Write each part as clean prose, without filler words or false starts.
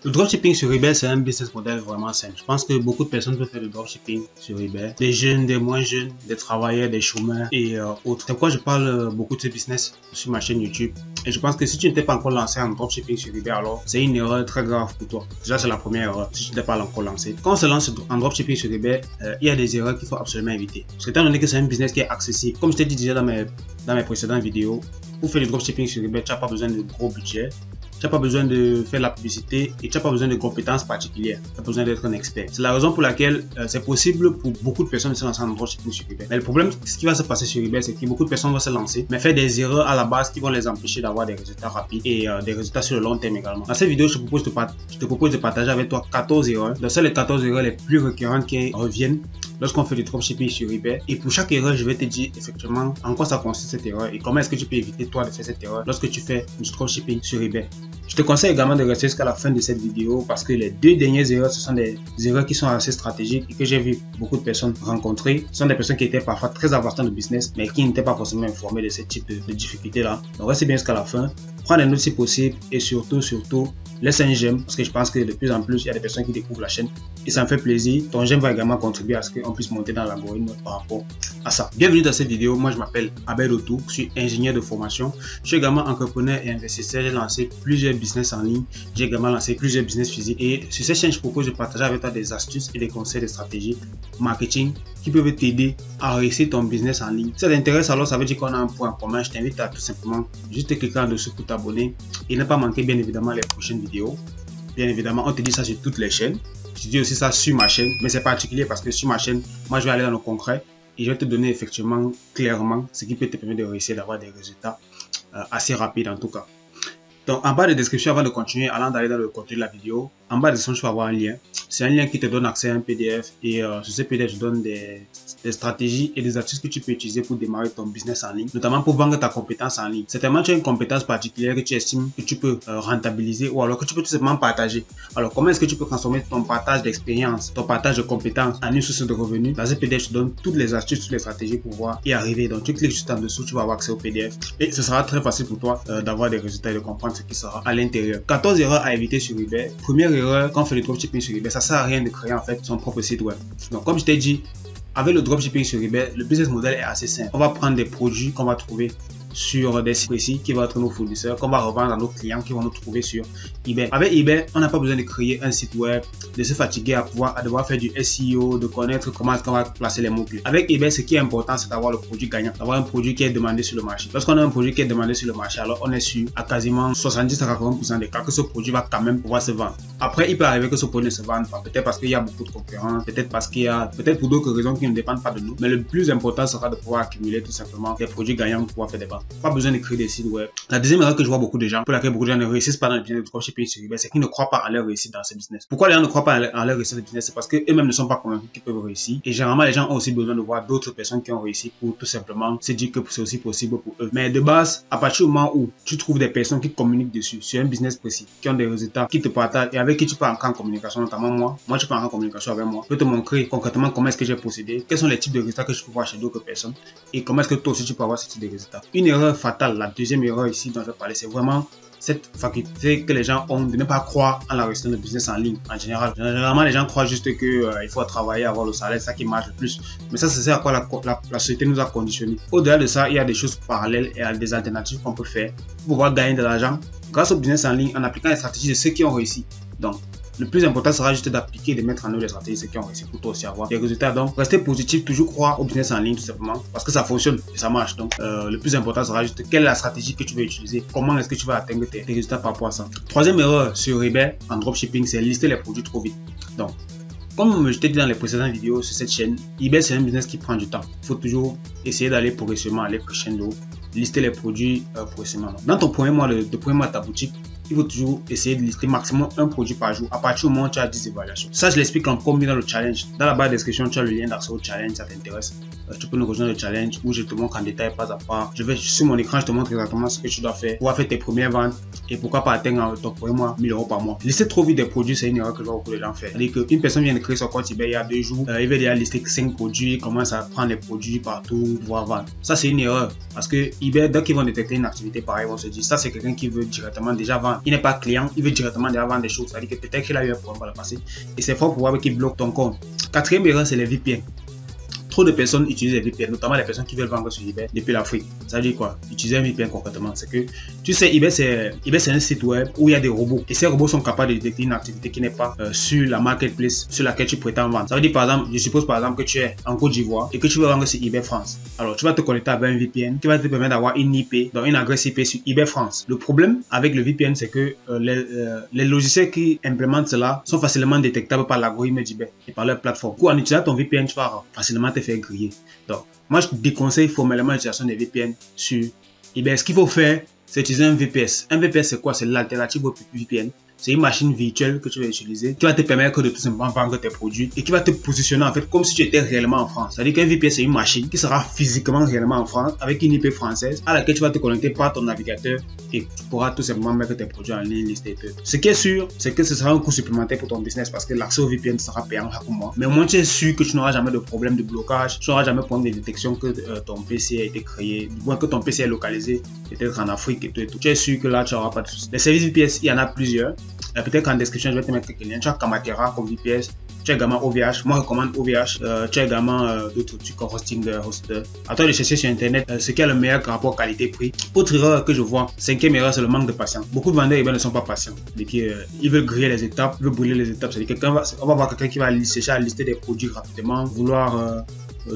Le dropshipping sur eBay, c'est un business model vraiment simple. Je pense que beaucoup de personnes peuvent faire du dropshipping sur eBay. Des jeunes, des moins jeunes, des travailleurs, des chômeurs et autres. C'est pourquoi je parle beaucoup de ce business sur ma chaîne YouTube. Et je pense que si tu n'étais pas encore lancé en dropshipping sur eBay, alors c'est une erreur très grave pour toi. Déjà, c'est la première erreur si tu n'étais pas encore lancé. Quand on se lance en dropshipping sur eBay, il y a des erreurs qu'il faut absolument éviter. Parce que étant donné que c'est un business qui est accessible, comme je t'ai dit déjà dans mes précédentes vidéos, pour faire du dropshipping sur eBay, tu n'as pas besoin de gros budget. Tu n'as pas besoin de faire la publicité et tu n'as pas besoin de compétences particulières. Tu n'as pas besoin d'être un expert. C'est la raison pour laquelle c'est possible pour beaucoup de personnes de se lancer en dropshipping sur eBay. Mais le problème, ce qui va se passer sur eBay, c'est que beaucoup de personnes vont se lancer, mais faire des erreurs à la base qui vont les empêcher d'avoir des résultats rapides et des résultats sur le long terme également. Dans cette vidéo, je te propose de partager avec toi 14 erreurs. Ce sont les 14 erreurs les plus récurrentes qui reviennent lorsqu'on fait du dropshipping sur eBay. Et pour chaque erreur, je vais te dire effectivement en quoi ça consiste cette erreur et comment est-ce que tu peux éviter toi de faire cette erreur lorsque tu fais du dropshipping sur eBay. Je te conseille également de rester jusqu'à la fin de cette vidéo parce que les deux dernières erreurs, ce sont des erreurs qui sont assez stratégiques et que j'ai vu beaucoup de personnes rencontrer. Ce sont des personnes qui étaient parfois très avancées dans le business mais qui n'étaient pas forcément informées de ce type de difficultés-là. Donc restez bien jusqu'à la fin. Prends des notes si possible et surtout, laisse un j'aime parce que je pense que de plus en plus, il y a des personnes qui découvrent la chaîne et ça me fait plaisir. Ton j'aime va également contribuer à ce qu'on puisse monter dans l'algorithme par rapport à ça. Bienvenue dans cette vidéo. Moi, je m'appelle Abel Otou. Je suis ingénieur de formation. Je suis également entrepreneur et investisseur. J'ai lancé plusieurs business en ligne. J'ai également lancé plusieurs business physiques. Et sur cette chaîne, je propose de partager avec toi des astuces et des conseils de stratégie marketing qui peuvent t'aider à réussir ton business en ligne. Si ça t'intéresse, alors ça veut dire qu'on a un point commun. Je t'invite à tout simplement juste cliquer en dessous pour t'abonner et ne pas manquer bien évidemment les prochaines vidéos. Bien évidemment, on te dit ça sur toutes les chaînes. Je dis aussi ça sur ma chaîne, mais c'est particulier parce que sur ma chaîne, moi je vais aller dans le concret et je vais te donner effectivement clairement ce qui peut te permettre de réussir d'avoir des résultats assez rapides en tout cas. Donc en bas de description, avant de continuer, avant d'aller dans le contenu de la vidéo, en bas de description, tu vas avoir un lien. C'est un lien qui te donne accès à un PDF et sur ce PDF, je donne des stratégies et des astuces que tu peux utiliser pour démarrer ton business en ligne, notamment pour vendre ta compétence en ligne. Certainement, tu as une compétence particulière que tu estimes que tu peux rentabiliser ou alors que tu peux tout simplement partager. Alors, comment est-ce que tu peux transformer ton partage d'expérience, ton partage de compétences en une source de revenus? Dans ce PDF, je te donne toutes les astuces, toutes les stratégies pour pouvoir y arriver. Donc, tu cliques juste en dessous, tu vas avoir accès au PDF et ce sera très facile pour toi d'avoir des résultats et de comprendre ce qui sera à l'intérieur. 14 erreurs à éviter sur eBay. Première erreur, quand on fait le dropshipping sur eBay, ça sert à rien de créer en fait son propre site web. Donc, comme je t'ai dit, avec le dropshipping sur eBay, le business model est assez simple. On va prendre des produits qu'on va trouver sur des sites précis qui vont être nos fournisseurs, qu'on va revendre à nos clients qui vont nous trouver sur eBay. Avec eBay, on n'a pas besoin de créer un site web, de se fatiguer à devoir faire du SEO, de connaître comment est-ce qu'on va placer les mots-clés. Avec eBay, ce qui est important, c'est d'avoir le produit gagnant, d'avoir un produit qui est demandé sur le marché. Lorsqu'on a un produit qui est demandé sur le marché, alors on est sûr à quasiment 70 à 80% des cas que ce produit va quand même pouvoir se vendre. Après, il peut arriver que ce produit ne se vende pas, peut-être parce qu'il y a beaucoup de concurrents, peut-être parce qu'il y a, peut-être pour d'autres raisons qui ne dépendent pas de nous. Mais le plus important sera de pouvoir accumuler tout simplement des produits gagnants pour pouvoir faire des ventes. Pas besoin de créer des sites web. La deuxième erreur que je vois beaucoup de gens, pour laquelle beaucoup de gens ne réussissent pas dans le business de dropshipping sur eBay, c'est qu'ils ne croient pas à leur réussite dans ce business. Pourquoi les gens ne croient pas à leur réussite dans ce business? C'est parce qu'eux-mêmes ne sont pas convaincus qu'ils peuvent réussir. Et généralement, les gens ont aussi besoin de voir d'autres personnes qui ont réussi pour tout simplement se dire que c'est aussi possible pour eux. Mais de base, à partir du moment où tu trouves des personnes qui communiquent dessus, sur un business précis, qui ont des résultats, qui te partagent et avec qui tu peux entrer en communication, notamment moi tu peux entrer en communication avec moi, je peux te montrer concrètement comment est-ce que j'ai procédé, quels sont les types de résultats que je peux voir chez d'autres personnes et comment est-ce que toi aussi tu peux avoir ce type de résultats. Une erreur fatale, la deuxième erreur ici dont je vais parler, c'est vraiment cette faculté que les gens ont de ne pas croire en la réussite de business en ligne en général. Généralement, les gens croient juste que il faut travailler, avoir le salaire, c'est ça qui marche le plus. Mais ça, c'est à quoi la société nous a conditionnés. Au-delà de ça, il y a des choses parallèles et des alternatives qu'on peut faire pour pouvoir gagner de l'argent grâce au business en ligne en appliquant les stratégies de ceux qui ont réussi. Donc, le plus important sera juste d'appliquer, de mettre en œuvre les stratégies de ceux qui ont réussi pour toi aussi avoir des résultats. Donc, rester positif, toujours croire au business en ligne tout simplement parce que ça fonctionne et ça marche. Donc, le plus important sera juste quelle est la stratégie que tu vas utiliser, comment est-ce que tu vas atteindre tes résultats par rapport à ça. Troisième erreur sur eBay en dropshipping, c'est lister les produits trop vite. Donc, comme je t'ai dit dans les précédentes vidéos sur cette chaîne, eBay c'est un business qui prend du temps. Il faut toujours essayer d'aller progressivement, aller crescendo, lister les produits progressivement. Dans ton premier mois de ta boutique, il faut toujours essayer de lister maximum un produit par jour à partir du moment où tu as 10 évaluations. Ça, je l'explique en premier dans le challenge. Dans la barre de description, tu as le lien d'accès au challenge, ça t'intéresse. tu peux nous rejoindre le challenge où je te montre en détail pas à pas. Je vais sur mon écran, je te montre exactement ce que tu dois faire pour faire tes premières ventes et pourquoi pas atteindre ton premier mois 1000 € par mois. Lister trop vite des produits, c'est une erreur que je vois beaucoup de gens faire. C'est-à-dire qu'une personne vient de créer son compte eBay il y a 2 jours, il va déjà lister 5 produits, commence à prendre les produits partout, pouvoir vendre. Ça, c'est une erreur parce que eBay, dès qu'ils vont détecter une activité pareille, ils vont se dire ça, c'est quelqu'un qui veut directement déjà vendre. Il n'est pas client, il veut directement déjà vendre des choses. C'est-à-dire que peut-être qu'il a eu un problème par le passé et c'est fort probable qu'il bloque ton compte. Quatrième erreur, c'est les VPN. Trop de personnes utilisent les VPN, notamment les personnes qui veulent vendre sur eBay depuis l'Afrique. Ça veut dire quoi? Utiliser un VPN concrètement, c'est que, tu sais, eBay c'est un site web où il y a des robots. Et ces robots sont capables de détecter une activité qui n'est pas sur la marketplace sur laquelle tu prétends vendre. Ça veut dire par exemple, je suppose par exemple que tu es en Côte d'Ivoire et que tu veux vendre sur eBay France. Alors tu vas te connecter avec un VPN qui va te permettre d'avoir une IP, donc une adresse IP sur eBay France. Le problème avec le VPN, c'est que les logiciels qui implémentent cela sont facilement détectables par l'algorithme d'eBay et par leur plateforme. Du coup, en utilisant ton VPN, tu vas facilement te faire griller. Donc, moi, je déconseille formellement l'utilisation des VPN sur eBay. Ce qu'il faut faire, c'est utiliser un VPS. Un VPS, c'est quoi? C'est l'alternative au VPN. C'est une machine virtuelle que tu vas utiliser qui va te permettre de tout simplement vendre tes produits et qui va te positionner en fait comme si tu étais réellement en France. C'est-à-dire qu'un VPS, c'est une machine qui sera physiquement réellement en France avec une IP française à laquelle tu vas te connecter par ton navigateur et tu pourras tout simplement mettre tes produits en ligne, lister tout. Ce qui est sûr, c'est que ce sera un coût supplémentaire pour ton business parce que l'accès au VPN sera payant chaque mois. Mais au moins, tu es sûr que tu n'auras jamais de problème de blocage, tu n'auras jamais de problème de détection que ton PC a été créé, du moins que ton PC est localisé peut-être en Afrique et tout et tout. Tu es sûr que là, tu n'auras pas de soucis. Les services VPS, il y en a plusieurs. Peut-être qu'en description, je vais te mettre quelques liens. Tu as Kamatera comme VPS, tu as également OVH. Moi, je recommande OVH. Tu as également d'autres trucs comme Hoster. À toi de chercher sur Internet ce qui est le meilleur rapport qualité-prix. Autre erreur que je vois, cinquième erreur, c'est le manque de patience. Beaucoup de vendeurs ne sont pas patients. Ils veulent griller les étapes, ils veulent brûler les étapes. C'est-à-dire on va voir quelqu'un qui va chercher à lister des produits rapidement, vouloir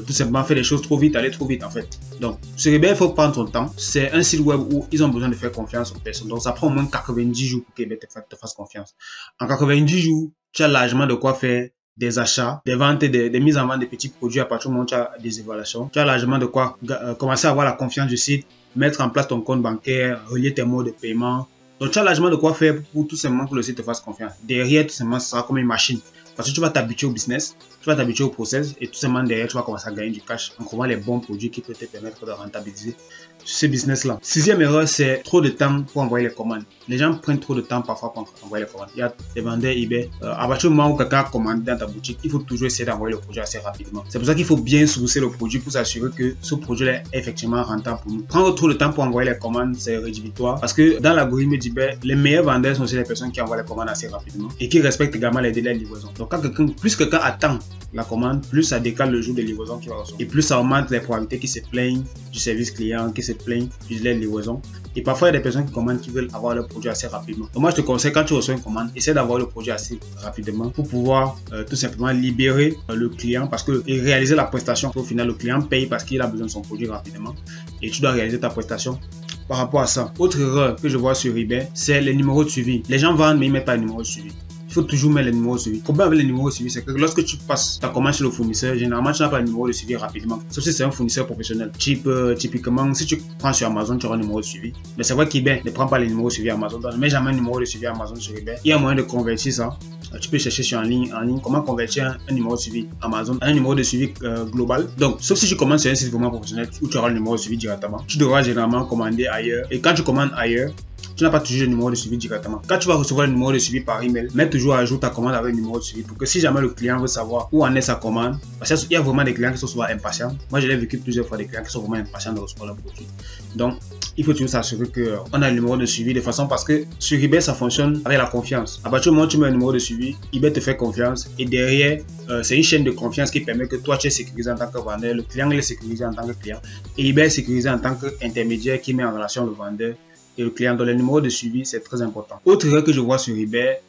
tout simplement faire les choses trop vite, aller trop vite en fait. Donc sur eBay, il faut prendre son temps. C'est un site web où ils ont besoin de faire confiance aux personnes. Donc ça prend au moins 90 jours pour qu'eBay te fasse confiance. En 90 jours, tu as largement de quoi faire des achats, des ventes et des mises en vente de petits produits à partir du moment où tu as des évaluations. Tu as largement de quoi commencer à avoir la confiance du site, mettre en place ton compte bancaire, relier tes modes de paiement. Donc tu as largement de quoi faire pour tout simplement que le site te fasse confiance. Derrière, tout simplement, ce sera comme une machine. Parce que tu vas t'habituer au business, tu vas t'habituer au process et tout simplement derrière, tu vas commencer à gagner du cash en trouvant les bons produits qui peuvent te permettre de rentabiliser ce business-là. Sixième erreur, c'est trop de temps pour envoyer les commandes. Les gens prennent trop de temps parfois pour envoyer les commandes. Il y a des vendeurs eBay. À partir du moment où quelqu'un a commandé dans ta boutique, il faut toujours essayer d'envoyer le produit assez rapidement. C'est pour ça qu'il faut bien sourcer le produit pour s'assurer que ce produit est effectivement rentable pour nous. Prendre trop de temps pour envoyer les commandes, c'est rédhibitoire parce que dans l'algorithme d'eBay, les meilleurs vendeurs sont aussi les personnes qui envoient les commandes assez rapidement et qui respectent également les délais de livraison. Donc quand plus quelqu'un attend la commande, plus ça décale le jour de livraison qu'il va recevoir. Et plus ça augmente les probabilités qui se plaignent du service client, qui se plaignent du délai de livraison. Et parfois, il y a des personnes qui commandent qui veulent avoir le produit assez rapidement. Donc moi, je te conseille, quand tu reçois une commande, essaie d'avoir le produit assez rapidement pour pouvoir tout simplement libérer le client parce que et réaliser la prestation. Au final, le client paye parce qu'il a besoin de son produit rapidement et tu dois réaliser ta prestation par rapport à ça. Autre erreur que je vois sur eBay, c'est les numéros de suivi. Les gens vendent mais ils ne mettent pas de numéro de suivi. Il faut toujours mettre les numéros de suivi. Le problème avec les numéros de suivi, c'est que lorsque tu passes ta commande chez le fournisseur, généralement tu n'as pas le numéro de suivi rapidement. Sauf si c'est un fournisseur professionnel. Typiquement, si tu prends sur Amazon, tu auras un numéro de suivi. Mais c'est vrai qu'eBay ne prend pas les numéros de suivi Amazon. Donc ne mets jamais un numéro de suivi Amazon sur eBay. Il y a moyen de convertir ça. Tu peux chercher sur en ligne comment convertir un numéro de suivi Amazon à un numéro de suivi global. Donc, sauf si tu commandes sur un site vraiment professionnel où tu auras le numéro de suivi directement, tu devras généralement commander ailleurs. Et quand tu commandes ailleurs, tu n'as pas toujours le numéro de suivi directement. Quand tu vas recevoir le numéro de suivi par email, mets toujours à jour ta commande avec le numéro de suivi pour que si jamais le client veut savoir où en est sa commande, parce qu'il y a vraiment des clients qui sont souvent impatients. Moi, je l'ai vécu plusieurs fois, des clients qui sont vraiment impatients de recevoir le produit. Donc, il faut toujours s'assurer qu'on a le numéro de suivi de façon parce que sur eBay, ça fonctionne avec la confiance. À partir du moment où tu mets un numéro de suivi, eBay te fait confiance et derrière, c'est une chaîne de confiance qui permet que toi, tu es sécurisé en tant que vendeur, le client il est sécurisé en tant que client et eBay est sécurisé en tant qu'intermédiaire qui met en relation le vendeur et le client. Dans le numéro de suivi, c'est très important. Autre erreur que je vois sur eBay,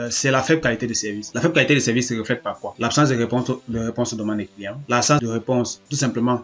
c'est la faible qualité de service. La faible qualité de service se reflète par quoi? L'absence de réponse aux demandes des clients, l'absence de réponse tout simplement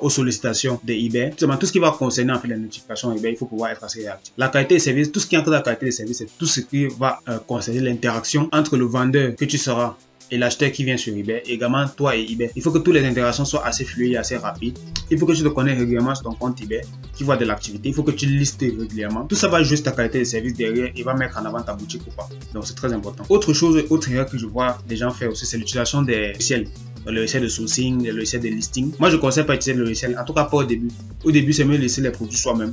aux sollicitations de eBay. Tout ce qui va concerner en fait les notifications eBay, il faut pouvoir être assez réactif. La qualité de service, tout ce qui entre dans la qualité de service, c'est tout ce qui va concerner l'interaction entre le vendeur que tu seras et l'acheteur qui vient sur eBay, également toi et eBay. Il faut que toutes les interactions soient assez fluides et assez rapides. Il faut que tu te connais régulièrement sur ton compte eBay, tu vois de l'activité. Il faut que tu listes régulièrement. Tout ça va juste ta qualité de service derrière et va mettre en avant ta boutique ou pas. Donc c'est très important. Autre chose, autre erreur que je vois des gens faire aussi, c'est l'utilisation des logiciels le logiciel de sourcing, le logiciel de listing. Moi, je ne conseille pas d'utiliser le logiciel, en tout cas pas au début. Au début, c'est mieux de laisser les produits soi-même.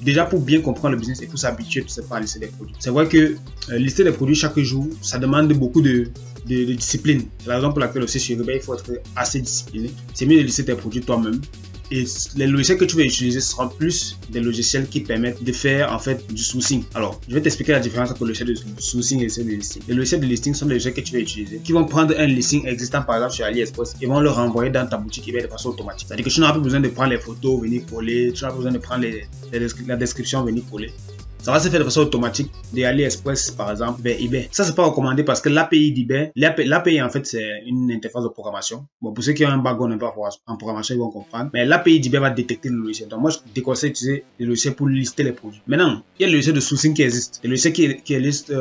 Déjà, pour bien comprendre le business et pour s'habituer tout simplement à lister des produits. C'est vrai que lister des produits chaque jour, ça demande beaucoup de discipline. C'est la raison pour laquelle aussi sur eBay, il faut être assez discipliné. C'est mieux de lister tes produits toi-même. Et les logiciels que tu vas utiliser seront plus des logiciels qui permettent de faire en fait du sourcing. Alors, je vais t'expliquer la différence entre le logiciel de sourcing et le logiciel de listing. Les logiciels de listing sont des logiciels que tu vas utiliser, qui vont prendre un listing existant par exemple sur AliExpress et vont le renvoyer dans ta boutique eBay de façon automatique. C'est-à-dire que tu n'auras plus besoin de prendre les photos, venir coller, tu n'auras pas besoin de prendre la description, venir coller. Ça va se faire de façon automatique de AliExpress par exemple vers eBay. Ça c'est pas recommandé parce que l'API d'eBay, l'API en fait c'est une interface de programmation. Bon, pour ceux qui ont un background un peu en programmation ils vont comprendre. Mais l'API d'eBay va détecter le logiciel. Donc moi je déconseille d'utiliser le logiciel pour lister les produits. Maintenant il y a le logiciel de sourcing qui existe. Le logiciel qui existe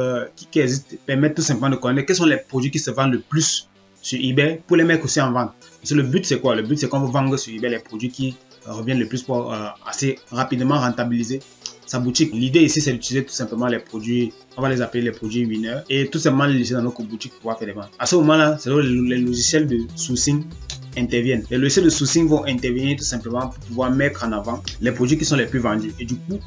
permet tout simplement de connaître quels sont les produits qui se vendent le plus sur eBay pour les mettre aussi en vente. Parce que le but c'est quoi? Le but c'est qu'on veut vendre sur eBay les produits qui reviennent le plus pour assez rapidement rentabiliser sa boutique. L'idée ici, c'est d'utiliser tout simplement les produits, on va les appeler les produits winners, et tout simplement les laisser dans notre boutique pour pouvoir faire des ventes. À ce moment-là, c'est là où les logiciels de sourcing interviennent. Les logiciels de sourcing vont intervenir tout simplement pour pouvoir mettre en avant les produits qui sont les plus vendus. Et du coup,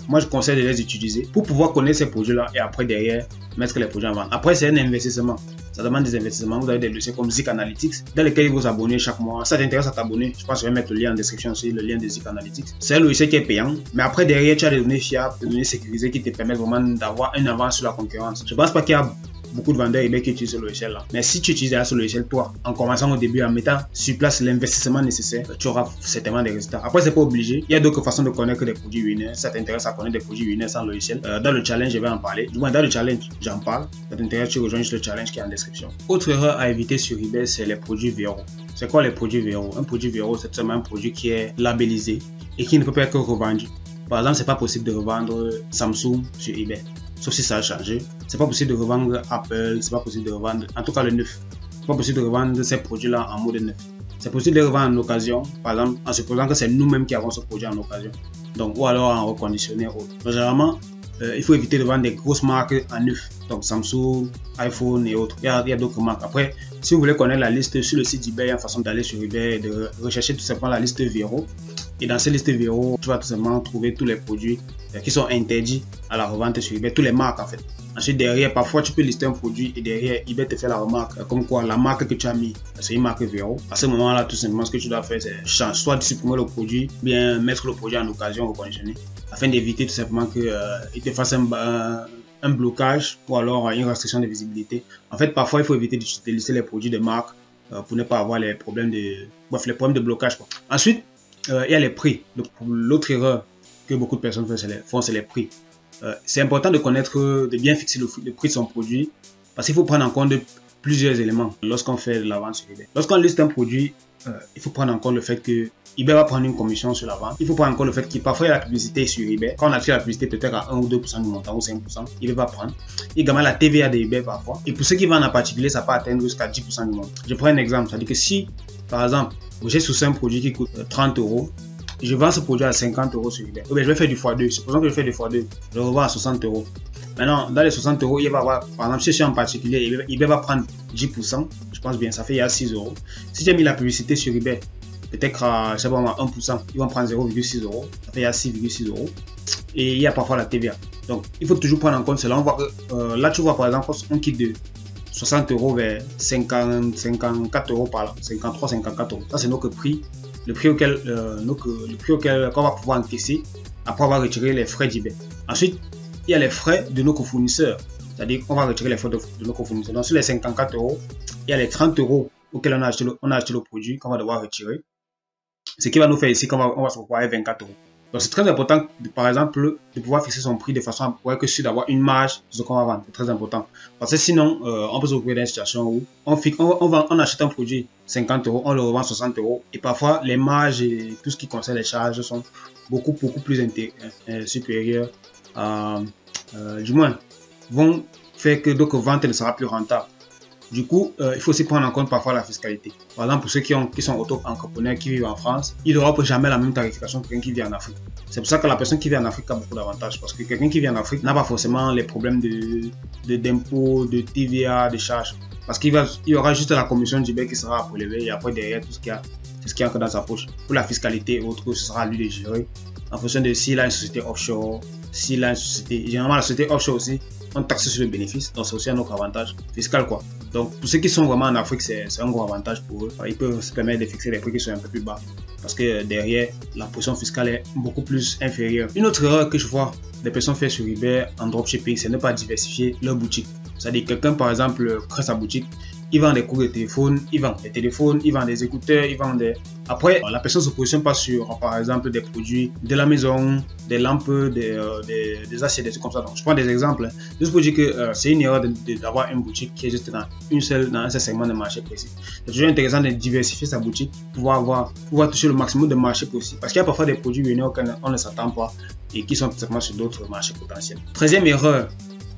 moi je conseille de les utiliser pour pouvoir connaître ces produits-là et après derrière mettre les produits en vente. Après, c'est un investissement. Ça demande des investissements. Vous avez des logiciels comme Zik Analytics dans lesquels vous abonnez chaque mois. Ça t'intéresse à t'abonner. Je pense que je vais mettre le lien en description aussi, le lien de Zik Analytics. C'est un logiciel qui est payant. Mais après, derrière, tu as des données fiables, des données sécurisées qui te permettent vraiment d'avoir un avance sur la concurrence. Je pense pas qu'il y a beaucoup de vendeurs eBay qui utilisent ce logiciel-là. Mais si tu utilises ce logiciel, toi, en commençant au début, en mettant sur place l'investissement nécessaire, tu auras certainement des résultats. Après, c'est pas obligé. Il y a d'autres façons de connaître des produits winners. Ça t'intéresse à connaître des produits winners sans logiciel. Dans le challenge, je vais en parler. Du moins, dans le challenge, j'en parle. Ça t'intéresse, tu rejoins juste le challenge qui est en description. Autre erreur à éviter sur eBay, c'est les produits verrous. C'est quoi les produits verrous? Un produit verrou, c'est seulement un produit qui est labellisé et qui ne peut pas être revendu. Par exemple, c'est pas possible de revendre Samsung sur eBay. Sauf si ça a changé. C'est pas possible de revendre Apple, c'est pas possible de revendre, en tout cas le neuf. C'est pas possible de revendre ces produits-là en mode neuf. C'est possible de les revendre en occasion, par exemple, en supposant que c'est nous-mêmes qui avons ce produit en occasion. Donc, ou alors en reconditionné ou autre. Donc, généralement, il faut éviter de vendre des grosses marques en neuf. Donc, Samsung, iPhone et autres. Il y a d'autres marques. Après, si vous voulez connaître la liste sur le site eBay, il y a une façon d'aller sur eBay et de rechercher tout simplement la liste verrou. Et dans cette liste verrou, tu vas tout simplement trouver tous les produits qui sont interdits à la revente sur eBay, tous les marques en fait. Ensuite, derrière, parfois tu peux lister un produit et derrière, eBay te fait la remarque comme quoi la marque que tu as mis, c'est une marque verrou. À ce moment-là, tout simplement, ce que tu dois faire, c'est soit supprimer le produit, bien mettre le produit en occasion reconditionné, afin d'éviter tout simplement qu'il te fasse un blocage ou alors une restriction de visibilité. En fait, parfois, il faut éviter de lister les produits de marque pour ne pas avoir les problèmes de blocage. Ensuite, il y a les prix. L'autre erreur que beaucoup de personnes font, c'est les prix. C'est important de connaître, de bien fixer le prix de son produit parce qu'il faut prendre en compte plusieurs éléments lorsqu'on fait de la vente sur eBay. Lorsqu'on liste un produit, il faut prendre en compte le fait que eBay va prendre une commission sur la vente. Il faut prendre en compte le fait qu'il parfois il y a la publicité sur eBay. Quand on affiche la publicité peut-être à 1 ou 2% du montant ou 5%, eBay va prendre. Il y a également la TVA de eBay parfois. Et pour ceux qui vendent en particulier, ça peut atteindre jusqu'à 10% du montant. Je prends un exemple, c'est-à-dire que si, par exemple, j'ai sourcé un produit qui coûte 30 €, je vends ce produit à 50 € sur eBay. Je vais faire du x2. Supposons que je fais du x2. Je le revends à 60 €. Maintenant, dans les 60 €, il va avoir, par exemple, si je suis en particulier, eBay va prendre 10%. Je pense bien, ça fait il y a 6 €. Si j'ai mis la publicité sur eBay, peut-être à, je sais pas, 1%, ils vont prendre 0,6 €. Ça fait il y a 6,6 €. Et il y a parfois la TVA. Donc, il faut toujours prendre en compte cela. On voit que, là, tu vois, par exemple, on quitte de 60 € vers 54 € par là. 53, 54 €. Ça, c'est notre prix. Le prix auquel qu'on va pouvoir encaisser après avoir retiré les frais d'eBay. Ensuite, il y a les frais de nos cofournisseurs. C'est-à-dire qu'on va retirer les frais de nos cofournisseurs. Donc, sur les 54 €, il y a les 30 € auxquels on a acheté le produit qu'on va devoir retirer. Ce qui va nous faire ici qu'on va se retrouver avec 24 €. Donc, c'est très important, par exemple, de pouvoir fixer son prix de façon à pouvoir être sûr d'avoir une marge sur ce qu'on va vendre. C'est très important. Parce que sinon, on peut se retrouver dans une situation où on achète un produit 50 €, on le revend 60 € et parfois les marges et tout ce qui concerne les charges sont beaucoup plus supérieures, du moins, vont faire que d'autres ventes ne sera plus rentable. Du coup, il faut aussi prendre en compte parfois la fiscalité. Par exemple, pour ceux qui sont auto-entrepreneurs, qui vivent en France, ils n'auront jamais la même tarification que quelqu'un qui vit en Afrique. C'est pour ça que la personne qui vit en Afrique a beaucoup d'avantages. Parce que quelqu'un qui vit en Afrique n'a pas forcément les problèmes d'impôts, de TVA, de charges. parce qu'il y aura juste la commission d'eBay qui sera à prélever et après derrière tout ce qu'il y a encore dans sa poche. Pour la fiscalité et autres, ce sera à lui de gérer en fonction de s'il a une société offshore, s'il a une société, généralement la société offshore aussi, on taxe sur le bénéfice, donc c'est aussi un autre avantage fiscal quoi. Donc pour ceux qui sont vraiment en Afrique, c'est un gros avantage pour eux. Ils peuvent se permettre de fixer des prix qui sont un peu plus bas parce que derrière, la pression fiscale est beaucoup plus inférieure. Une autre erreur que je vois des personnes faire sur eBay en dropshipping, c'est ne pas diversifier leur boutique. C'est-à-dire quelqu'un par exemple crée sa boutique, il vend des cours de téléphone, il vend des téléphones, il vend des écouteurs, il vend des... Après, la personne se positionne pas sur, par exemple, des produits de la maison, des lampes, des assiettes, des trucs comme ça. Donc, je prends des exemples. Juste pour dire que c'est une erreur d'avoir une boutique qui est juste dans un seul segment de marché précis. C'est toujours intéressant de diversifier sa boutique pour pouvoir toucher le maximum de marché possible. Parce qu'il y a parfois des produits venus auxquels on ne s'attend pas et qui sont simplement sur d'autres marchés potentiels. 13e erreur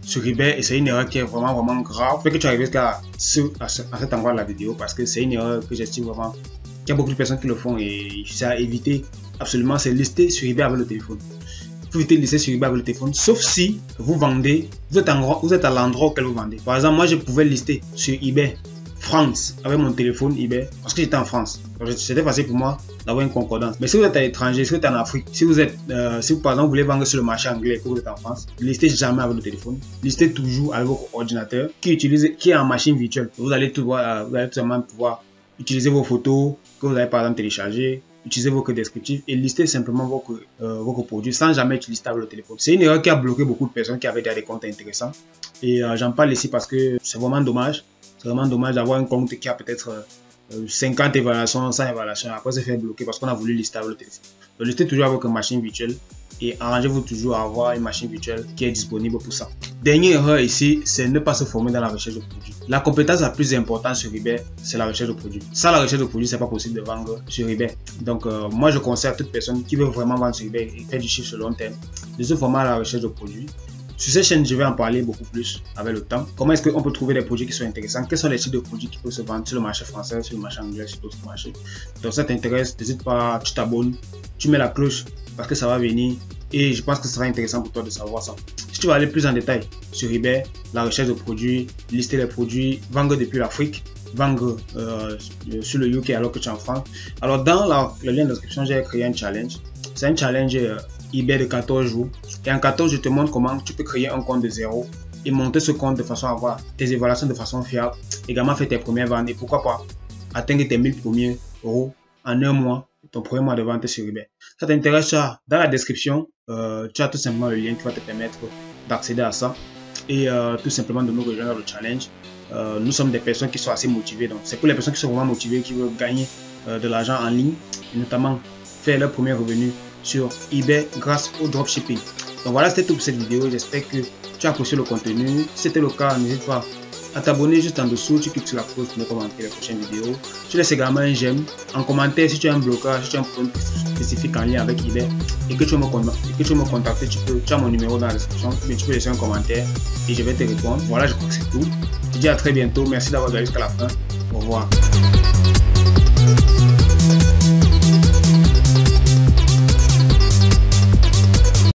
sur eBay, et c'est une erreur qui est vraiment grave. Fait que tu arrives jusqu'à cet endroit de la vidéo parce que c'est une erreur que j'estime vraiment qu'il y a beaucoup de personnes qui le font et c'est à éviter absolument, c'est lister sur eBay avec le téléphone. Il faut éviter de lister sur eBay avec le téléphone, sauf si vous vendez, vous êtes à l'endroit auquel vous vendez. Par exemple, moi je pouvais lister sur eBay France avec mon téléphone eBay parce que j'étais en France. C'était facile pour moi d'avoir une concordance. Mais si vous êtes à l'étranger, si vous êtes en Afrique, si vous par exemple vous voulez vendre sur le marché anglais et que vous êtes en France, listez jamais avec le téléphone. Listez toujours avec votre ordinateur qui est en machine virtuelle. Vous allez tout simplement pouvoir utiliser vos photos que vous avez par exemple téléchargées, utiliser vos codes descriptifs et lister simplement vos produits sans jamais utiliser avec le téléphone. C'est une erreur qui a bloqué beaucoup de personnes qui avaient déjà des comptes intéressants. Et j'en parle ici parce que c'est vraiment dommage. C'est vraiment dommage d'avoir un compte qui a peut-être 50 évaluations, 100 évaluations. Après, se faire bloquer parce qu'on a voulu lister avec le téléphone. Donc, listez toujours avec une machine virtuelle et arrangez-vous toujours à avoir une machine virtuelle qui est disponible pour ça. Dernière erreur ici, c'est ne pas se former dans la recherche de produits. La compétence la plus importante sur eBay, c'est la recherche de produits. Sans la recherche de produits, c'est pas possible de vendre sur eBay. Donc, moi, je conseille à toute personne qui veut vraiment vendre sur eBay et faire du chiffre sur long terme de se former à la recherche de produits. Sur cette chaîne, je vais en parler beaucoup plus avec le temps. Comment est-ce qu'on peut trouver des produits qui sont intéressants? Quels sont les types de produits qui peuvent se vendre sur le marché français, sur le marché anglais, sur d'autres marchés? Donc, ça t'intéresse, n'hésite pas, tu t'abonnes, tu mets la cloche parce que ça va venir et je pense que ce sera intéressant pour toi de savoir ça. Si tu veux aller plus en détail sur eBay, la recherche de produits, lister les produits, vendre depuis l'Afrique, vendre sur le UK alors que tu es en France. Alors, dans le lien de description, j'ai créé un challenge. C'est un challenge eBay de 14 jours. Et en 14, je te montre comment tu peux créer un compte de zéro et monter ce compte de façon à avoir tes évaluations de façon fiable. Également faire tes premières ventes et pourquoi pas atteindre tes 1000 premiers euros en un mois, ton premier mois de vente sur eBay. Ça t'intéresse, dans la description, tu as tout simplement le lien qui va te permettre d'accéder à ça et tout simplement de nous rejoindre dans le challenge. Nous sommes des personnes qui sont assez motivées. Donc, c'est pour les personnes qui sont vraiment motivées, qui veulent gagner de l'argent en ligne et notamment faire leur premier revenu sur eBay grâce au dropshipping. Donc voilà, c'était tout pour cette vidéo. J'espère que tu as apprécié le contenu. Si c'était le cas, n'hésite pas à t'abonner juste en dessous. Tu cliques sur la cloche pour ne commenter les prochaines vidéos. Tu laisses également un j'aime. En commentaire, si tu as un blocage, si tu as un problème spécifique en lien avec eBay et que tu veux me contacter, tu as mon numéro dans la description. Mais tu peux laisser un commentaire et je vais te répondre. Voilà, je crois que c'est tout. Je te dis à très bientôt. Merci d'avoir regardé jusqu'à la fin. Au revoir.